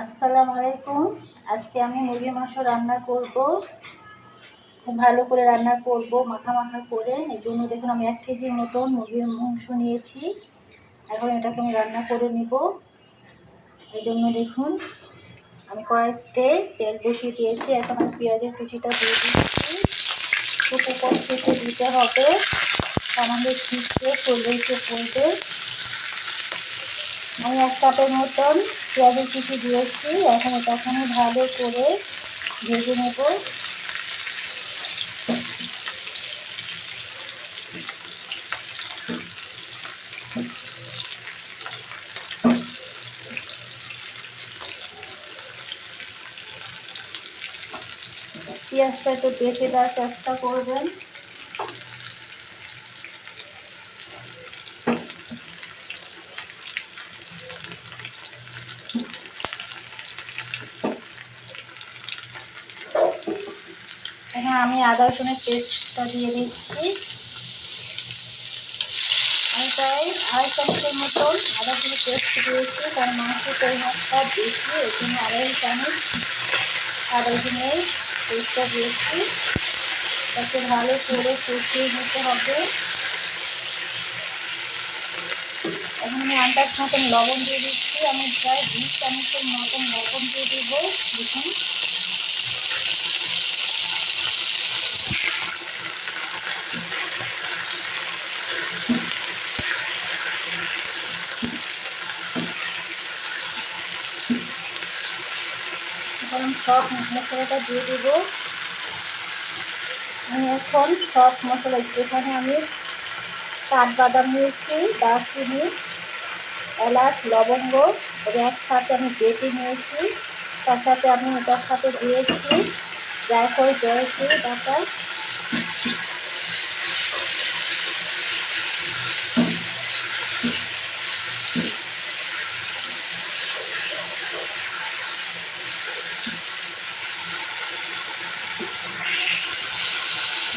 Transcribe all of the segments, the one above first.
আসসালামু আলাইকুম। আজকে আমি মুরগির মাংস রান্না করব। খুব ভালো করে রান্না করব, মাখা মাখা করে। এই জন্য দেখুন আমি 1 কেজির মতন মুরগির মাংস নিয়েছি। এখন এটাকে আমি রান্না করে নিব। এই জন্য দেখুন আমি কড়াইতে তেল বসিয়ে দিয়েছি। এখন আমি পেঁয়াজের কুচিটা দিয়ে দিচ্ছি। খুব উপর থেকে দিতে হবে, আমাদের ছিটকে সরষে পড়বে। আমি 1 কাপের মতন পেঁয়াজের কুচি দিয়েছি। এখন এটাকে আমি ভালো করে ভেজে নেব। পেঁয়াজটা একটু বেশি দেওয়ার চেষ্টা করবেন। এখন আমি আদা রসুনের পেস্টটা দিয়ে দিচ্ছি। আমি প্রায় 2.5 চামচের মতন আদা রসুনের পেস্ট দিয়েছি, কারণ মাংসের পরিমাণটা বেশি, এই জন্য 2.5 চামচ আদা রসুনের পেস্টটা দিয়েছি। তাকে ভালো করে কষিয়ে নিতে হবে। এখন আমি আন্দাজ মতন লবণ দিয়ে দিচ্ছি। আমি প্রায় 20 চামচের মতন লবণ দিয়ে দেবো। দেখুন এখন সব মশলাটা দিয়ে দেবো। আমি এখন সব মশলা, এখানে আমি কাঠবাদাম নিয়েছি, দারচিনি, এলাচ, লবঙ্গ একসাথে আমি বেটে নিয়েছি। তার সাথে আমি এটার সাথে দিয়েছি জায়ফল, জয়ত্রী বাটা।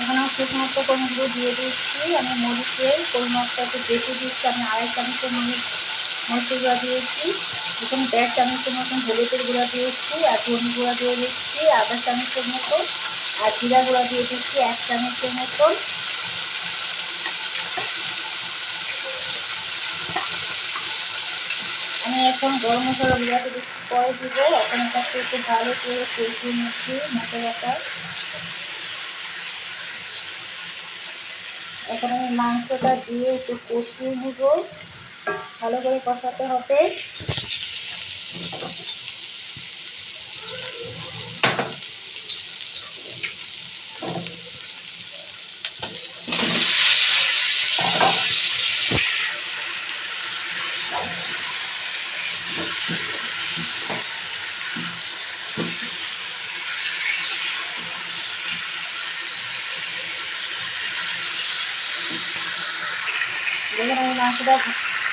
এখন আমি শুকনো কোনগুলো দিয়ে দিচ্ছি। আমি মরিচের পরিমাণটা একটু বেশি দিচ্ছি। আমি 2.5 চামচের মরিচের গুঁড়া দিয়েছি। এখানে 1.5 চামচের মতন হলুদের গুঁড়া দিয়েছি, আর ধনে গুঁড়া দিয়ে দিচ্ছি 1/2 চামচের মতন, আর জিরা গুঁড়া দিয়ে দিচ্ছি 1 চামচের মতন। আমি এখন গরম মশলা গুঁড়াটা একটু পরে দিব। এখন এটাকে একটু ভালো করে কষিয়ে নিচ্ছি মশলাটা। এখন আমি মাংসটা দিয়ে একটু কষিয়ে নিব, ভালো করে কষাতে হবে। দেখুন আমি মাংসটা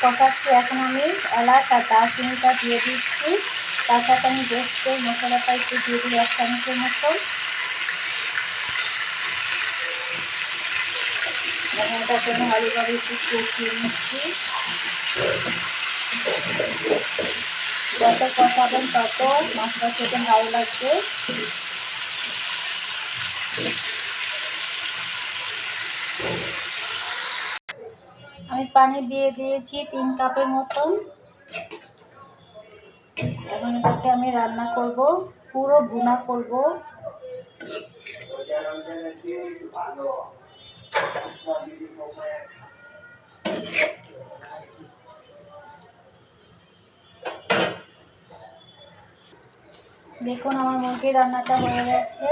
কষাচ্ছি। এখন আমি এলাচ আর দারচিনিটা দিয়ে দিচ্ছি। তার সাথে আমি গোস্তের মশলাটা একটু দিয়ে দিই 1 চামচের মতন। এখন এটাকে আমি ভালোভাবে একটু কষিয়ে নিচ্ছি। যত কষাবেন তত মশলা খেতে ভালো লাগবে। আমি পানি দিয়ে দিয়েছি 3 কাপের মতন। এখন এটাকে আমি রান্না করব, পুরো ভুনা করব। দেখুন আমার মুরগির রান্নাটা হয়ে গেছে।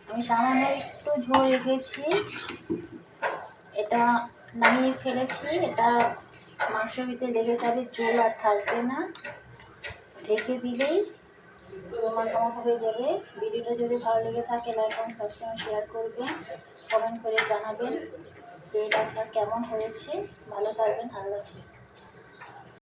আমি সামান্য একটু ঝোল রেখেছি, এটা নামিয়ে ফেলেছি। এটা মাংসের ভিতরে লেগে যাবে, ঝোল আর থাকবে না। ঢেকে দিলেই রান্না হয়ে যাবে। ভিডিওটা যদি ভালো লেগে থাকে লাইক এবং সাবস্ক্রাইব শেয়ার করবেন, কমেন্ট করে জানাবেন যে রান্না কেমন হয়েছে। ভালো থাকবেন, আল্লাহ হাফেজ।